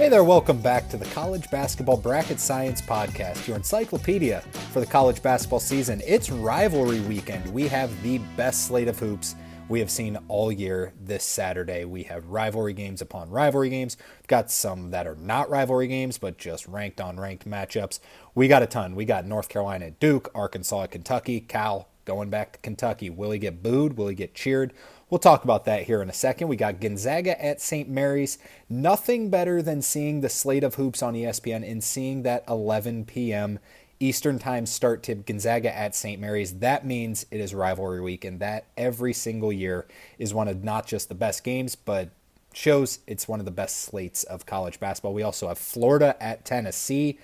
Hey there, welcome back to the College Basketball Bracket Science Podcast, your encyclopedia for the college basketball season. It's Rivalry Weekend. We have the best slate of hoops we have seen all year this Saturday. We have rivalry games upon rivalry games. We've got some that are not rivalry games, but just ranked on ranked matchups. We got a ton. We got North Carolina at Duke, Arkansas at Kentucky, Cal going back to Kentucky. Will he get booed? Will he get cheered? We'll talk about that here in a second. We got Gonzaga at St. Mary's. Nothing better than seeing the slate of hoops on ESPN and seeing that 11 p.m. Eastern Time start to Gonzaga at St. Mary's. That means it is Rivalry Week, and that every single year is one of not just the best games, but shows it's one of the best slates of college basketball. We also have Florida at Tennessee.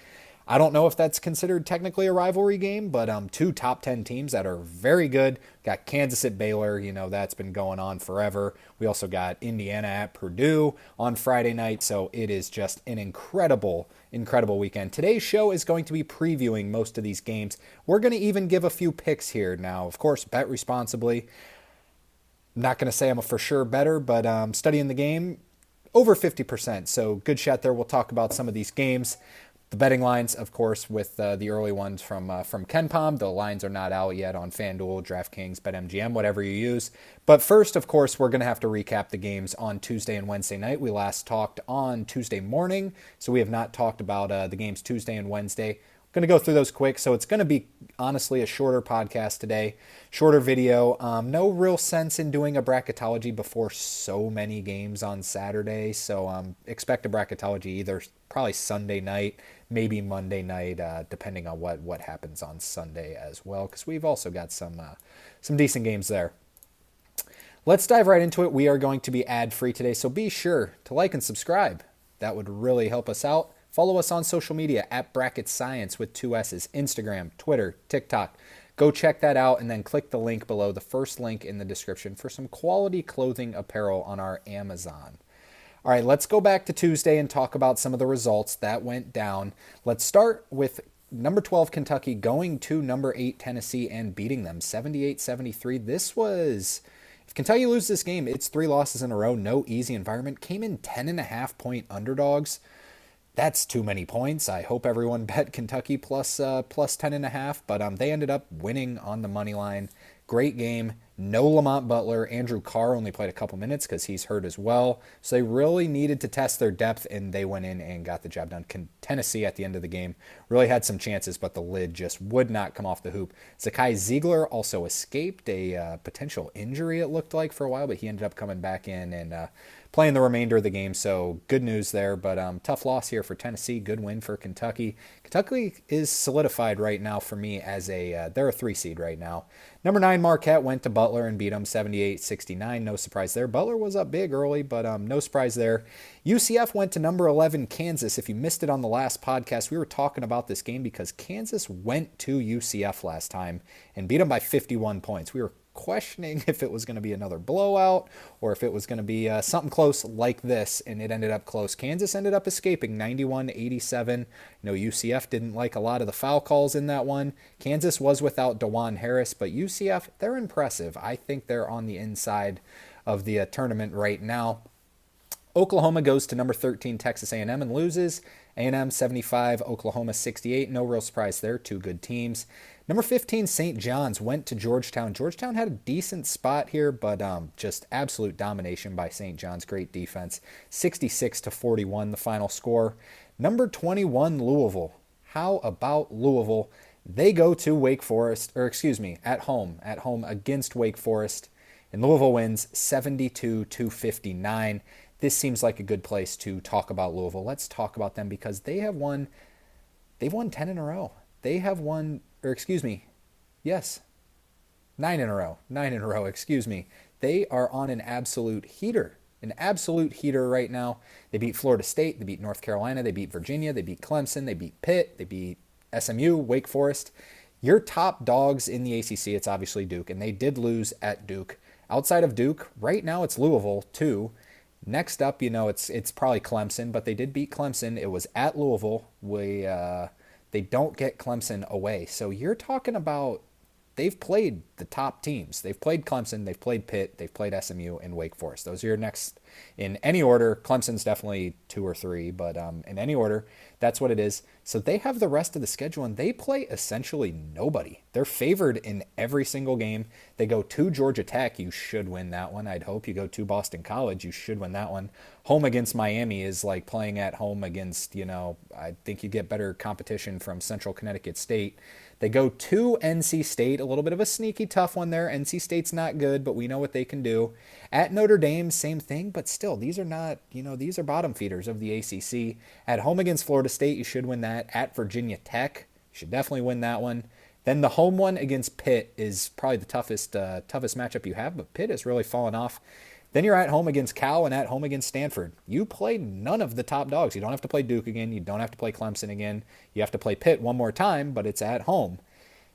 I don't know if that's considered technically a rivalry game, but two top 10 teams that are very good. Got Kansas at Baylor, that's been going on forever. We also got Indiana at Purdue on Friday night, so it is just an incredible weekend. Today's show is going to be previewing most of these games. We're going to even give a few picks here. Now, of course, bet responsibly. I'm not going to say I'm a for sure bettor, but studying the game, over 50%, so good shot there. We'll talk about some of these games. The betting lines, of course, with the early ones from KenPom. The lines are not out yet on FanDuel, DraftKings, BetMGM, whatever you use. But first, of course, we're going to have to recap the games on Tuesday and Wednesday night. We last talked on Tuesday morning, so we have not talked about the games Tuesday and Wednesday. Going to go through those quick, so it's going to be honestly a shorter podcast today, shorter video. No real sense in doing a bracketology before so many games on Saturday, so expect a bracketology either probably Sunday night, maybe Monday night, depending on what happens on Sunday as well, because we've also got some decent games there. Let's dive right into it. We are going to be ad-free today, so be sure to like and subscribe. That would really help us out. Follow us on social media at Bracket Science with 2 S's, Instagram, Twitter, TikTok. Go check that out and then click the link below, the first link in the description, for some quality clothing apparel on our Amazon. All right, let's go back to Tuesday and talk about some of the results that went down. Let's start with number 12 Kentucky going to number 8 Tennessee and beating them 78-73. This was, if Kentucky loses this game, it's 3 losses in a row, no easy environment. Came in 10.5-point underdogs. That's too many points. I hope everyone bet Kentucky plus 10.5, but they ended up winning on the money line. Great game. No Lamont Butler. Andrew Carr only played a couple minutes because he's hurt as well. So they really needed to test their depth, and they went in and got the job done. Tennessee at the end of the game really had some chances, but the lid just would not come off the hoop. Zakai Ziegler also escaped a potential injury, it looked like, for a while, but he ended up coming back in and playing the remainder of the game, so good news there. But tough loss here for Tennessee, good win for Kentucky. Kentucky is solidified right now for me as they're a 3 seed right now. Number 9 Marquette went to Butler and beat them 78-69. No surprise there. Butler was up big early, but no surprise there. UCF went to number 11 Kansas. If you missed it on the last podcast, we were talking about this game because Kansas went to UCF last time and beat them by 51 points. We were questioning if it was going to be another blowout or if it was going to be something close like this, and it ended up close. Kansas ended up escaping 91-87. UCF didn't like a lot of the foul calls in that one. Kansas was without DeJuan Harris, but UCF, they're impressive. I think they're on the inside of the tournament right now. Oklahoma goes to number 13 Texas A&M and loses. A&M 75, Oklahoma 68. No real surprise there. 2 good teams. Number 15 St. John's went to Georgetown. Georgetown had a decent spot here, but just absolute domination by St. John's. Great defense. 66-41 the final score. Number 21 Louisville. How about Louisville? They go to at home against Wake Forest, and Louisville wins 72-59. This seems like a good place to talk about Louisville. Let's talk about them because they've won 10 in a row. They have won, 9 in a row. They are on an absolute heater right now. They beat Florida State, they beat North Carolina, they beat Virginia, they beat Clemson, they beat Pitt, they beat SMU, Wake Forest. Your top dogs in the ACC, it's obviously Duke, and they did lose at Duke. Outside of Duke, right now it's Louisville, too. Next up, it's probably Clemson, but they did beat Clemson. It was at Louisville. They don't get Clemson away. So you're talking about they've played the top teams. They've played Clemson, they've played Pitt, they've played SMU, and Wake Forest. Those are your next, in any order. Clemson's definitely 2 or 3, but in any order, that's what it is. So they have the rest of the schedule, and they play essentially nobody. They're favored in every single game. They go to Georgia Tech. You should win that one, I'd hope. You go to Boston College. You should win that one. Home against Miami is like playing at home against, I think you get better competition from Central Connecticut State. They go to NC State, a little bit of a sneaky tough one there. NC State's not good, but we know what they can do. At Notre Dame, same thing, but still, these are not, these are bottom feeders of the ACC. At home against Florida State, you should win that. At Virginia Tech, you should definitely win that one. Then the home one against Pitt is probably the toughest matchup you have, but Pitt has really fallen off. Then you're at home against Cal and at home against Stanford. You play none of the top dogs. You don't have to play Duke again. You don't have to play Clemson again. You have to play Pitt one more time, but it's at home.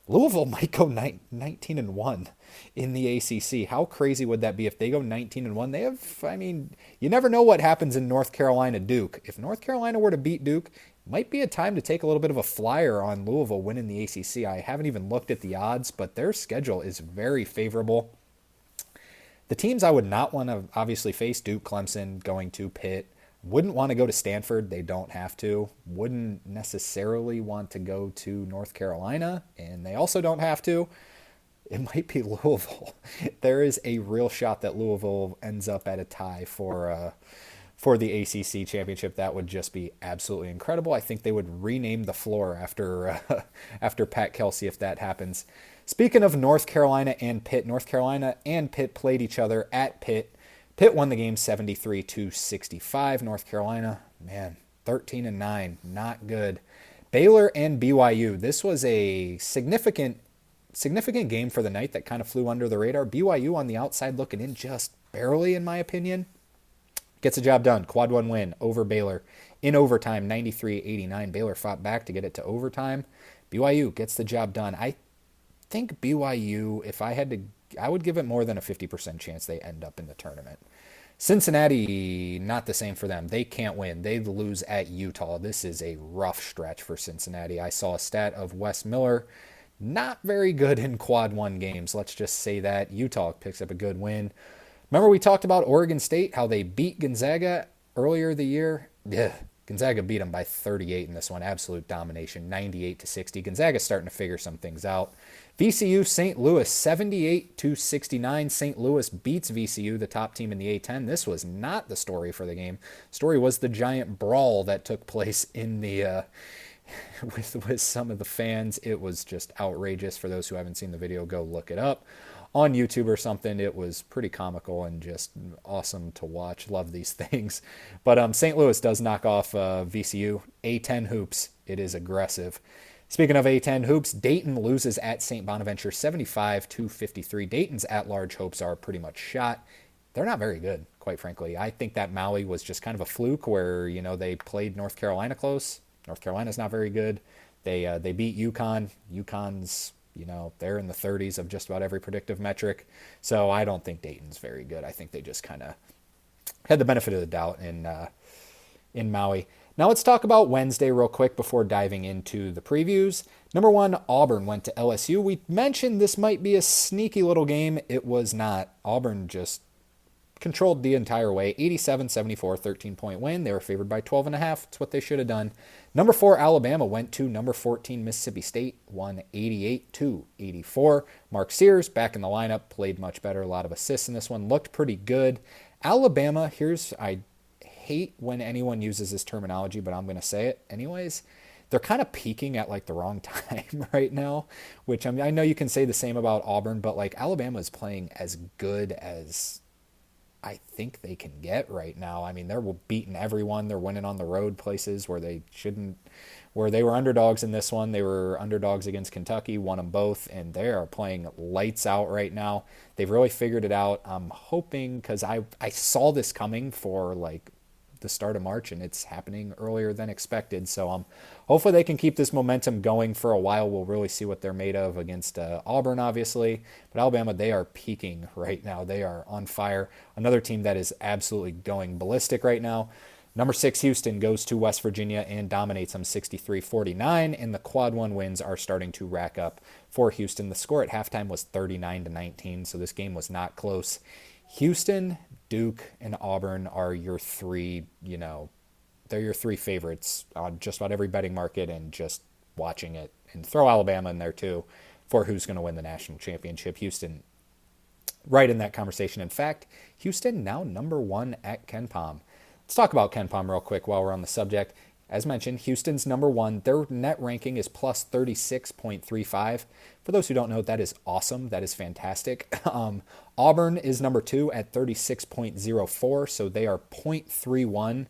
Louisville might go 19-1 in the ACC. How crazy would that be if they go 19-1? They have, you never know what happens in North Carolina Duke. If North Carolina were to beat Duke, it might be a time to take a little bit of a flyer on Louisville winning the ACC. I haven't even looked at the odds, but their schedule is very favorable. The teams I would not want to obviously face, Duke, Clemson, going to Pitt. Wouldn't want to go to Stanford. They don't have to. Wouldn't necessarily want to go to North Carolina, and they also don't have to. It might be Louisville. There is a real shot that Louisville ends up at a tie for the ACC championship. That would just be absolutely incredible. I think they would rename the floor after Pat Kelsey if that happens. Speaking of North Carolina and Pitt, North Carolina and Pitt played each other at Pitt. Pitt won the game 73-65. North Carolina, 13-9, not good. Baylor and BYU. This was a significant game for the night that kind of flew under the radar. BYU on the outside looking in just barely, in my opinion. Gets the job done. Quad 1 win over Baylor in overtime, 93-89. Baylor fought back to get it to overtime. BYU gets the job done. I think BYU, I would give it more than a 50% chance they end up in the tournament. Cincinnati, not the same for them. They can't win. They lose at Utah. This is a rough stretch for Cincinnati. I saw a stat of Wes Miller, not very good in Quad 1 games. Let's just say that. Utah picks up a good win. Remember we talked about Oregon State, how they beat Gonzaga earlier the year? Yeah, Gonzaga beat them by 38 in this one. Absolute domination, 98-60. Gonzaga's starting to figure some things out. VCU, St. Louis, 78-69. St. Louis beats VCU, the top team in the A-10. This was not the story for the game. The story was the giant brawl that took place in the with some of the fans. It was just outrageous. For those who haven't seen the video, go look it up on YouTube or something. It was pretty comical and just awesome to watch. Love these things. But St. Louis does knock off VCU. A-10 hoops. It is aggressive. Speaking of A-10 hoops, Dayton loses at St. Bonaventure 75-53. Dayton's at-large hopes are pretty much shot. They're not very good, quite frankly. I think that Maui was just kind of a fluke where, they played North Carolina close. North Carolina's not very good. They beat UConn. UConn's, they're in the 30s of just about every predictive metric. So I don't think Dayton's very good. I think they just kind of had the benefit of the doubt in Maui. Now let's talk about Wednesday real quick before diving into the previews. Number 1, Auburn went to LSU. We mentioned this might be a sneaky little game. It was not. Auburn just controlled the entire way. 87-74, 13-point win. They were favored by 12.5. It's what they should have done. Number 4, Alabama went to number 14, Mississippi State, won 88-84. Mark Sears back in the lineup, played much better. A lot of assists in this one. Looked pretty good. Alabama, I hate when anyone uses this terminology, but I'm going to say it anyways. They're kind of peaking at the wrong time right now, which I know you can say the same about Auburn, but Alabama is playing as good as I think they can get right now. They're beating everyone. They're winning on the road places where they shouldn't, where they were underdogs in this one. They were underdogs against Kentucky, won them both, and they are playing lights out right now. They've really figured it out. I'm hoping, because I saw this coming for the start of March, and it's happening earlier than expected. So hopefully they can keep this momentum going for a while. We'll really see what they're made of against Auburn, obviously. But Alabama, they are peaking right now. They are on fire. Another team that is absolutely going ballistic right now. Number 6, Houston goes to West Virginia and dominates them 63-49, and the quad one wins are starting to rack up for Houston. The score at halftime was 39-19, so this game was not close. Houston, Duke, and Auburn are your three, they're your three favorites on just about every betting market and just watching it. And throw Alabama in there too for who's going to win the national championship. Houston right in that conversation. In fact, Houston now number 1 at KenPom. Let's talk about KenPom real quick while we're on the subject. As mentioned, Houston's number 1. Their net ranking is plus 36.35. For those who don't know, that is awesome. That is fantastic. Auburn is number 2 at 36.04, so they are 0.31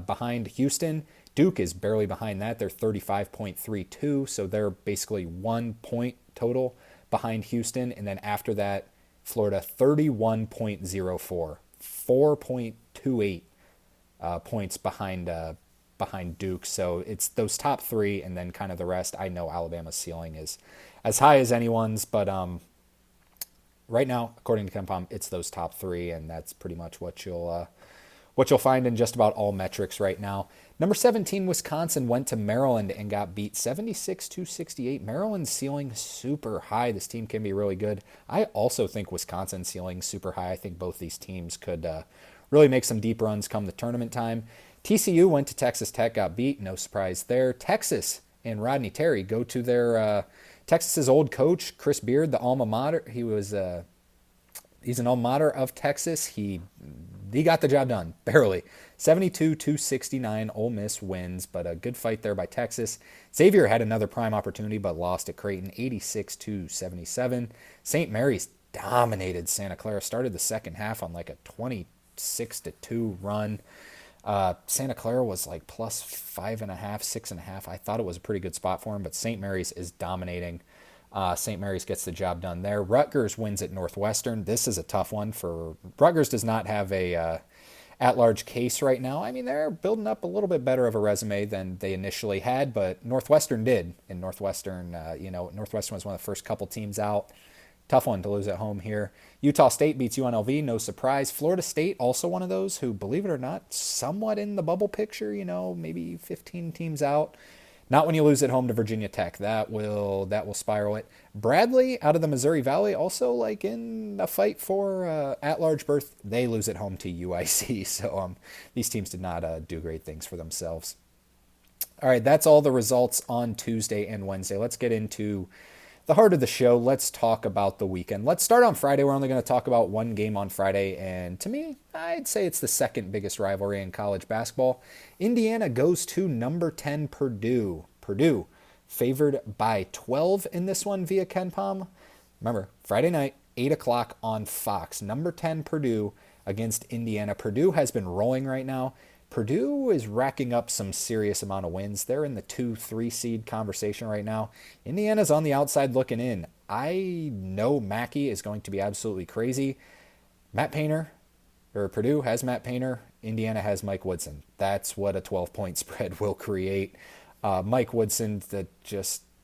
behind Houston. Duke is barely behind that. They're 35.32, so they're basically 1 point total behind Houston. And then after that, Florida 31.04, 4.28 points behind Duke. So it's those top 3 and then kind of the rest. I know Alabama's ceiling is as high as anyone's, but right now, according to KenPom, it's those top 3, and that's pretty much what you'll find in just about all metrics right now. Number 17, Wisconsin went to Maryland and got beat 76-68. Maryland's ceiling super high. This team can be really good. I also think Wisconsin's ceiling super high. I think both these teams could really make some deep runs come the tournament time. TCU went to Texas Tech, got beat. No surprise there. Texas and Rodney Terry go to their Texas's old coach, Chris Beard, the alma mater. He's an alma mater of Texas. He got the job done, barely. 72-69, Ole Miss wins, but a good fight there by Texas. Xavier had another prime opportunity, but lost at Creighton, 86-77. St. Mary's dominated Santa Clara, started the second half on like a 26-2 run. Santa Clara was like plus 5.5, 6.5. I thought it was a pretty good spot for him, but St. Mary's is dominating. St. Mary's gets the job done there. Rutgers wins at Northwestern. This is a tough one for Rutgers. Does not have a at-large case right now. I mean, they're building up a little bit better of a resume than they initially had, but Northwestern did. And Northwestern, Northwestern was one of the first couple teams out. Tough one to lose at home here. Utah State beats UNLV, no surprise. Florida State, also one of those who, believe it or not, somewhat in the bubble picture, maybe 15 teams out. Not when you lose at home to Virginia Tech. That will spiral it. Bradley out of the Missouri Valley, also like in a fight for at-large berth. They lose at home to UIC. So these teams did not do great things for themselves. All right, that's all the results on Tuesday and Wednesday. Let's get into the heart of the show. Let's talk about the weekend. Let's start on Friday. We're only going to talk about one game on Friday, and to me, I'd say it's the second biggest rivalry in college basketball. Indiana goes to number 10 Purdue. Purdue favored by 12 in this one via KenPom. Remember, Friday night, 8 o'clock on Fox. Number 10 Purdue against Indiana. Purdue has been rolling right now. Purdue is racking up some serious amount of wins. They're in the 2-3 seed conversation right now. Indiana's on the outside looking in. I know Mackey is going to be absolutely crazy. Purdue has Matt Painter. Indiana has Mike Woodson. That's what a 12-point spread will create. Mike Woodson,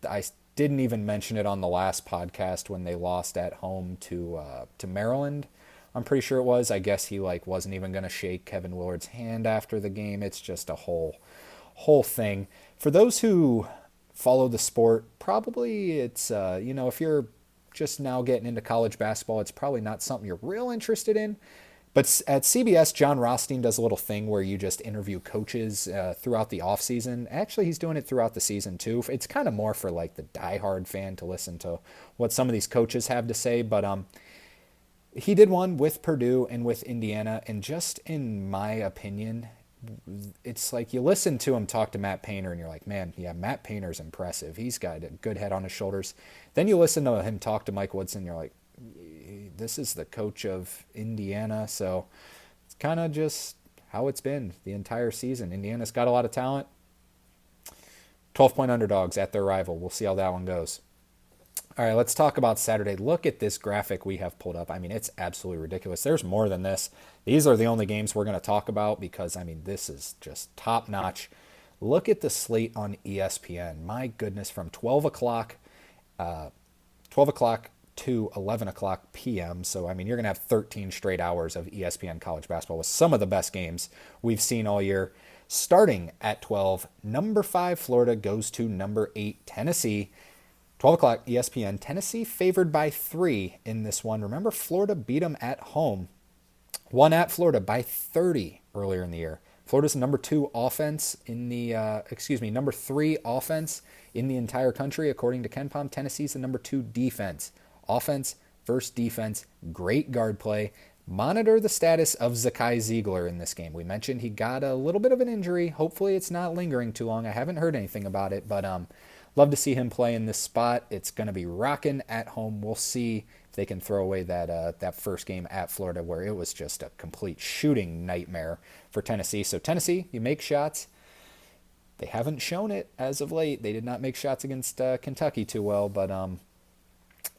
I didn't even mention it on the last podcast when they lost at home to Maryland. I'm pretty sure it was. I guess he wasn't even going to shake Kevin Willard's hand after the game. It's just a whole thing. For those who follow the sport, probably it's if you're just now getting into college basketball, it's probably not something you're real interested in. But at CBS, John Rothstein does a little thing where you just interview coaches throughout the offseason. Actually, he's doing it throughout the season too. It's kind of more for the diehard fan to listen to what some of these coaches have to say. But he did one with Purdue and with Indiana, and just in my opinion, it's like you listen to him talk to Matt Painter and you're like, man, yeah, Matt Painter's impressive. He's got a good head on his shoulders. Then you listen to him talk to Mike Woodson and you're like, this is the coach of Indiana. So it's kind of just how it's been the entire season. Indiana's got a lot of talent. 12-point underdogs at their rival. We'll see how that one goes. All right, let's talk about Saturday. Look at this graphic we have pulled up. I mean, it's absolutely ridiculous. There's more than this. These are the only games we're going to talk about because, this is just top-notch. Look at the slate on ESPN. My goodness, from 12 o'clock to 11 o'clock p.m. So, I mean, you're going to have 13 straight hours of ESPN college basketball with some of the best games we've seen all year. Starting at 12, number 5 Florida goes to number 8 Tennessee. 12 o'clock ESPN. Tennessee favored by 3 in this one. Remember, Florida beat them at home. Won at Florida by 30 earlier in the year. Florida's number 2 offense in the, number 3 offense in the entire country, according to KenPom. Tennessee's the number 2 defense. Offense versus defense. Great guard play. Monitor the status of Zakai Ziegler in this game. We mentioned he got a little bit of an injury. Hopefully it's not lingering too long. I haven't heard anything about it, but love to see him play in this spot. It's going to be rocking at home. We'll see if they can throw away that first game at Florida where it was just a complete shooting nightmare for Tennessee. So Tennessee, you make shots. They haven't shown it as of late. They did not make shots against Kentucky too well, but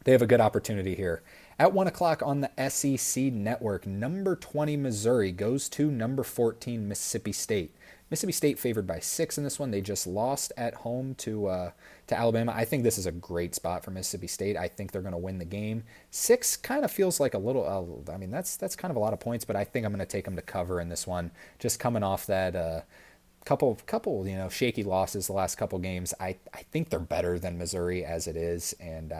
they have a good opportunity here. At 1 o'clock on the SEC Network, number 20 Missouri goes to number 14 Mississippi State. Mississippi State favored by 6 in this one. They just lost at home to Alabama. I think this is a great spot for Mississippi State. I think they're going to win the game. 6 kind of feels like a little, that's kind of a lot of points, but I think I'm going to take them to cover in this one. Just coming off that couple shaky losses the last couple games. I think they're better than Missouri as it is, and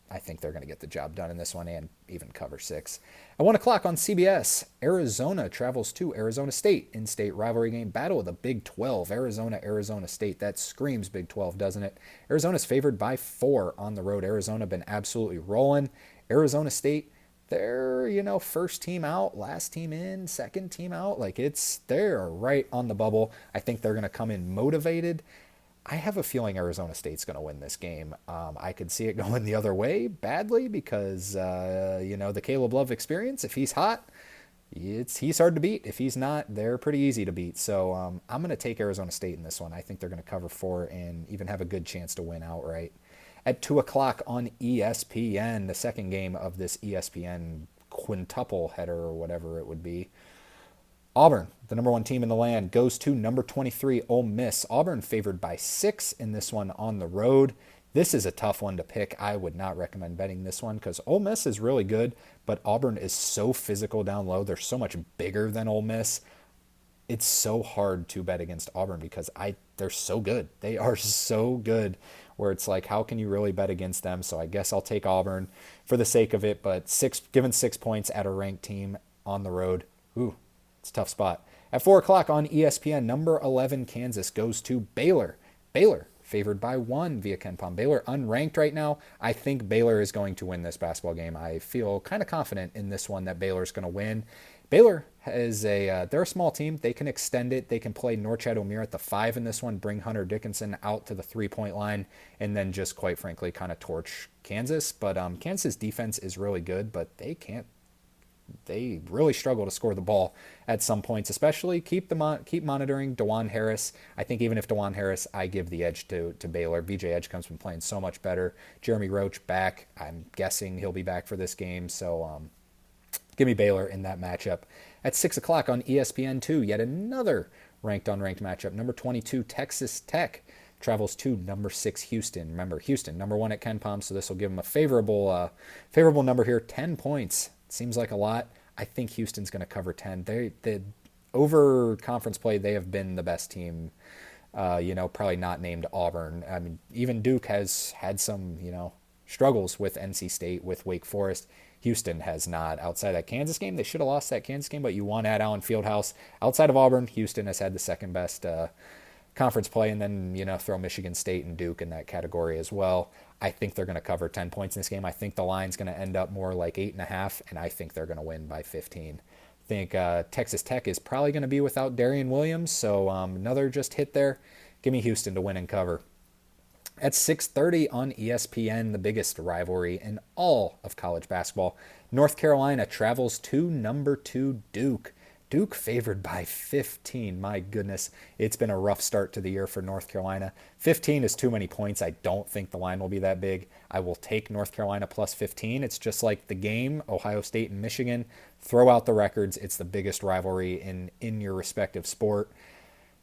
I think they're going to get the job done in this one and even cover 6. At 1 o'clock on CBS, Arizona travels to Arizona State. In-state rivalry game, battle of the Big 12. Arizona State. That screams Big 12, doesn't it? Arizona's favored by 4 on the road. Arizona been absolutely rolling. Arizona State, they're, first team out, last team in, second team out. They're right on the bubble. I think they're going to come in motivated. I have a feeling Arizona State's going to win this game. I could see it going the other way badly because, the Caleb Love experience, if he's hot, he's hard to beat. If he's not, they're pretty easy to beat. So I'm going to take Arizona State in this one. I think they're going to cover 4 and even have a good chance to win outright. At 2 o'clock on ESPN, the second game of this ESPN quintuple header or whatever it would be, Auburn, the number 1 team in the land, goes to number 23 Ole Miss. Auburn favored by 6 in this one on the road. This is a tough one to pick. I would not recommend betting this one because Ole Miss is really good, but Auburn is so physical down low. They're so much bigger than Ole Miss. It's so hard to bet against Auburn because they're so good. They are so good where it's like, how can you really bet against them? So I guess I'll take Auburn for the sake of it, but given 6 points at a ranked team on the road, it's a tough spot. At 4 o'clock on ESPN, number 11 Kansas goes to Baylor. Baylor favored by 1 via KenPom. Baylor unranked right now. I think Baylor is going to win this basketball game. I feel kind of confident in this one that Baylor is going to win. Baylor is they're a small team. They can extend it. They can play Norchad Omier at the 5 in this one, bring Hunter Dickinson out to the 3-point line, and then just quite frankly kind of torch Kansas. But Kansas defense is really good, but they really struggle to score the ball at some points, especially keep monitoring DeJuan Harris. I think even if DeJuan Harris, I give the edge to Baylor. VJ Edgecombe's been playing so much better. Jeremy Roach back. I'm guessing he'll be back for this game. So give me Baylor in that matchup. At 6 o'clock on ESPN2, yet another ranked-on-ranked matchup. Number 22, Texas Tech travels to number 6, Houston. Remember, Houston, number 1 at KenPom, so this will give them a favorable number here, 10 points. Seems like a lot. I think Houston's going to cover 10. They over conference play, they have been the best team. Probably not named Auburn. I mean, even Duke has had some, struggles with NC State, with Wake Forest. Houston has not. Outside that Kansas game, they should have lost that Kansas game, but you won at Allen Fieldhouse. Outside of Auburn, Houston has had the second best conference play, and then, throw Michigan State and Duke in that category as well. I think they're going to cover 10 points in this game. I think the line's going to end up more like 8.5, and I think they're going to win by 15. I think Texas Tech is probably going to be without Darian Williams, so another just hit there. Give me Houston to win and cover. At 6:30 on ESPN, the biggest rivalry in all of college basketball, North Carolina travels to number 2 Duke. Duke favored by 15. My goodness, it's been a rough start to the year for North Carolina. 15 is too many points. I don't think the line will be that big. I will take North Carolina plus 15. It's just like the game, Ohio State and Michigan. Throw out the records. It's the biggest rivalry in your respective sport.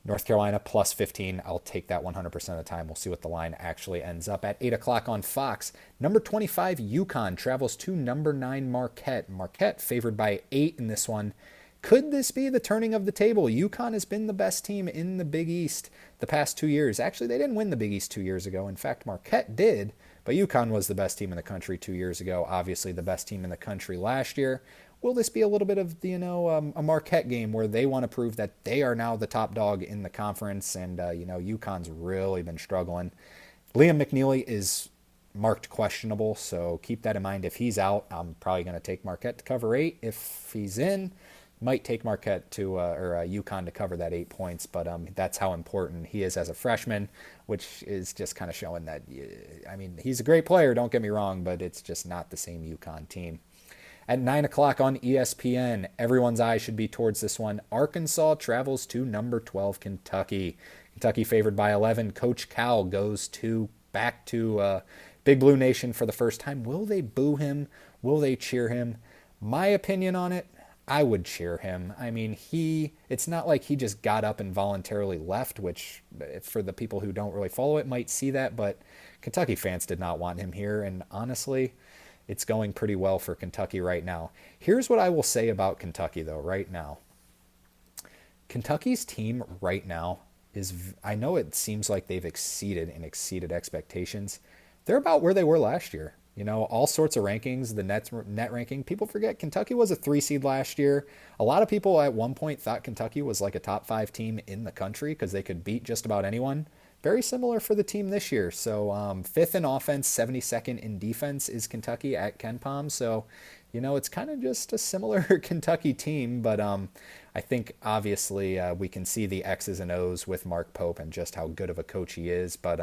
North Carolina plus 15. I'll take that 100% of the time. We'll see what the line actually ends up at 8 o'clock on Fox. Number 25, UConn travels to number 9, Marquette. Marquette favored by 8 in this one. Could this be the turning of the table? UConn has been the best team in the Big East the past 2 years. Actually, they didn't win the Big East 2 years ago. In fact, Marquette did, but UConn was the best team in the country 2 years ago. Obviously, the best team in the country last year. Will this be a little bit of, a Marquette game where they want to prove that they are now the top dog in the conference? And, UConn's really been struggling. Liam McNeely is marked questionable, so keep that in mind. If he's out, I'm probably going to take Marquette to cover 8. If he's in, might take Marquette or UConn to cover that 8 points, but that's how important he is as a freshman, which is just kind of showing that, he's a great player, don't get me wrong, but it's just not the same UConn team. At 9 o'clock on ESPN, everyone's eyes should be towards this one. Arkansas travels to number 12, Kentucky. Kentucky favored by 11. Coach Cal goes back to Big Blue Nation for the first time. Will they boo him? Will they cheer him? My opinion on it, I would cheer him. It's not like he just got up and voluntarily left, which for the people who don't really follow it might see that, but Kentucky fans did not want him here, and honestly, it's going pretty well for Kentucky right now. Here's what I will say about Kentucky, though, right now. Kentucky's team right now I know it seems like they've exceeded expectations. They're about where they were last year. All sorts of rankings, the net ranking. People forget Kentucky was a 3 seed last year. A lot of people at one point thought Kentucky was like a top 5 team in the country because they could beat just about anyone. Very similar for the team this year. So 5th in offense, 72nd in defense is Kentucky at KenPom. So, it's kind of just a similar Kentucky team. But I think obviously we can see the X's and O's with Mark Pope and just how good of a coach he is. But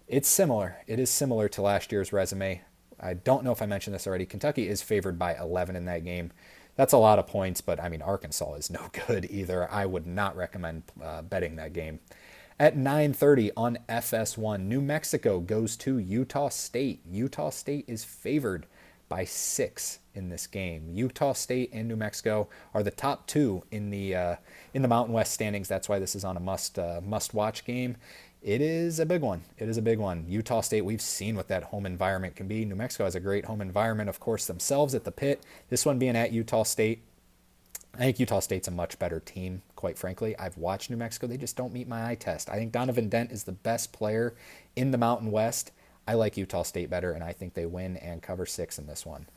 it's similar. It is similar to last year's resume. I don't know if I mentioned this already. Kentucky is favored by 11 in that game. That's a lot of points, but Arkansas is no good either. I would not recommend betting that game. At 9:30 on FS1, New Mexico goes to Utah State. Utah State is favored by 6 in this game. Utah State and New Mexico are the top 2 in the Mountain West standings. That's why this is on a must-watch game. It is a big one. Utah State, we've seen what that home environment can be. New Mexico has a great home environment, of course, themselves at the Pit. This one being at Utah State. I think Utah State's a much better team, quite frankly. I've watched New Mexico. They just don't meet my eye test. I think Donovan Dent is the best player in the Mountain West. I like Utah State better, and I think they win and cover 6 in this one.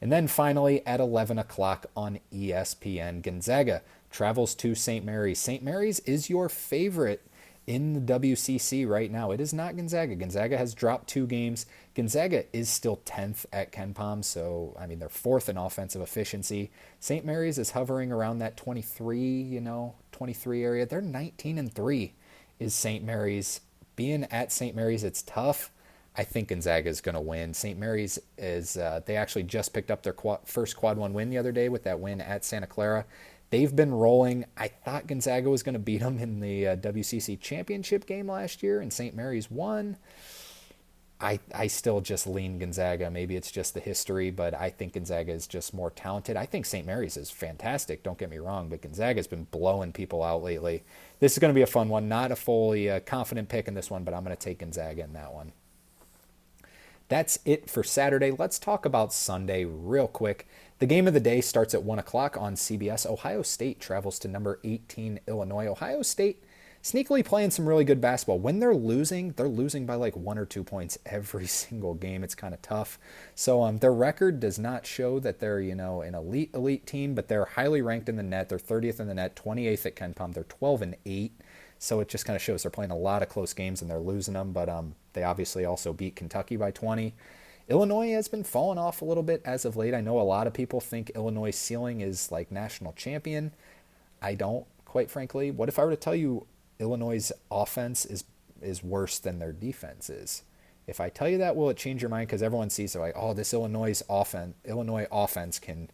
And then finally, at 11 o'clock on ESPN, Gonzaga travels to St. Mary's. St. Mary's is your favorite in the WCC right now. It is not Gonzaga. Gonzaga has dropped 2 games. Gonzaga is still 10th at KenPom, so they're 4th in offensive efficiency. St. Mary's is hovering around that 23 area. They're 19-3 is St. Mary's. Being at St. Mary's, it's tough. I think Gonzaga is going to win. St. Mary's is they actually just picked up their first quad 1 win the other day with that win at Santa Clara. They've been rolling. I thought Gonzaga was going to beat them in the WCC championship game last year, and St. Mary's won. I still just lean Gonzaga. Maybe it's just the history, but I think Gonzaga is just more talented. I think St. Mary's is fantastic, don't get me wrong, but Gonzaga's been blowing people out lately. This is going to be a fun one. Not a fully confident pick in this one, but I'm going to take Gonzaga in that one. That's it for Saturday. Let's talk about Sunday real quick. The game of the day starts at 1 o'clock on CBS. Ohio State travels to number 18, Illinois. Ohio State sneakily playing some really good basketball. When they're losing by like 1 or 2 points every single game. It's kind of tough. So their record does not show that they're, an elite team, but they're highly ranked in the net. They're 30th in the net, 28th at KenPom. They're 12-8. So it just kind of shows they're playing a lot of close games and they're losing them. But they obviously also beat Kentucky by 20. Illinois has been falling off a little bit as of late. I know a lot of people think Illinois' ceiling is like national champion. I don't, quite frankly. What if I were to tell you Illinois' offense is worse than their defense is? If I tell you that, will it change your mind? Because everyone sees it like, oh, this Illinois offense can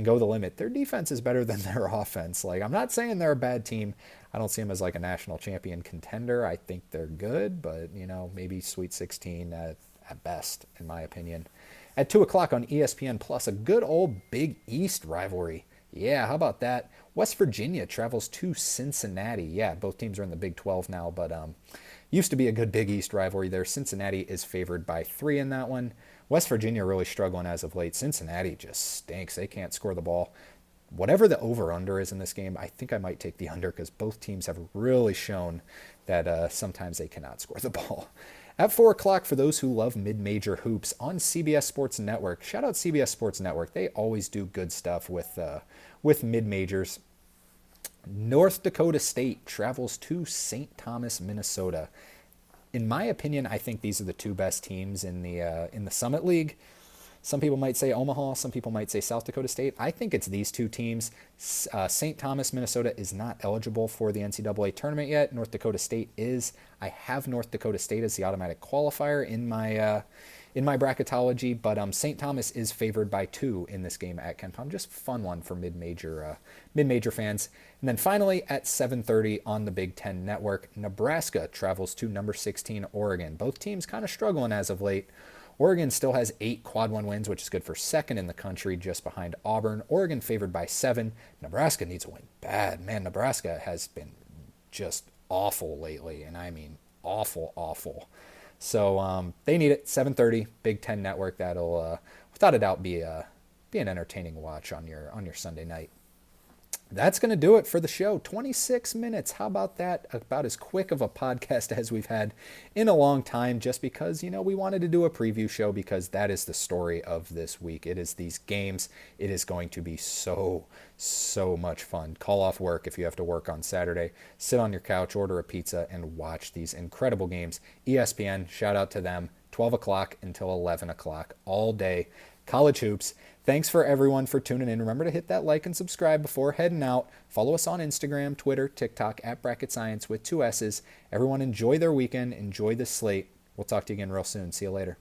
go the limit. Their defense is better than their offense. Like, I'm not saying they're a bad team. I don't see them as like a national champion contender. I think they're good, but maybe Sweet 16 at best, in my opinion. At 2 o'clock on ESPN Plus, a good old Big East rivalry. Yeah, how about that? West Virginia travels to Cincinnati. Yeah, both teams are in the Big 12 now, but used to be a good Big East rivalry there. Cincinnati is favored by 3 in that one. West Virginia really struggling as of late. Cincinnati just stinks. They can't score the ball. Whatever the over-under is in this game, I think I might take the under because both teams have really shown that sometimes they cannot score the ball. At 4 o'clock, for those who love mid-major hoops on CBS Sports Network. Shout out CBS Sports Network. They always do good stuff with mid-majors. North Dakota State travels to St. Thomas, Minnesota. In my opinion, I think these are the two best teams in the Summit League. Some people might say Omaha, some people might say South Dakota State. I think it's these two teams. St. Thomas, Minnesota is not eligible for the NCAA tournament yet. North Dakota State is. I have North Dakota State as the automatic qualifier in my bracketology, but St. Thomas is favored by 2 in this game at KenPom. Just fun one for mid-major fans. And then finally at 7:30 on the Big Ten Network, Nebraska travels to number 16 Oregon. Both teams kind of struggling as of late. Oregon still has 8 quad 1 wins, which is good for second in the country, just behind Auburn. Oregon favored by 7. Nebraska needs a win bad. Man, Nebraska has been just awful lately, and I mean awful, awful. So they need it. 7:30, Big Ten Network. That'll, without a doubt, be an entertaining watch on your Sunday night. That's going to do it for the show. 26 minutes. How about that? About as quick of a podcast as we've had in a long time, just because, we wanted to do a preview show because that is the story of this week. It is these games. It is going to be so much fun. Call off work if you have to work on Saturday. Sit on your couch, order a pizza, and watch these incredible games. ESPN, shout out to them. 12 o'clock until 11 o'clock all day. College hoops. Thanks for everyone for tuning in. Remember to hit that like and subscribe before heading out. Follow us on Instagram, Twitter, TikTok at Bracket Science with 2 S's. Everyone enjoy their weekend. Enjoy the slate. We'll talk to you again real soon. See you later.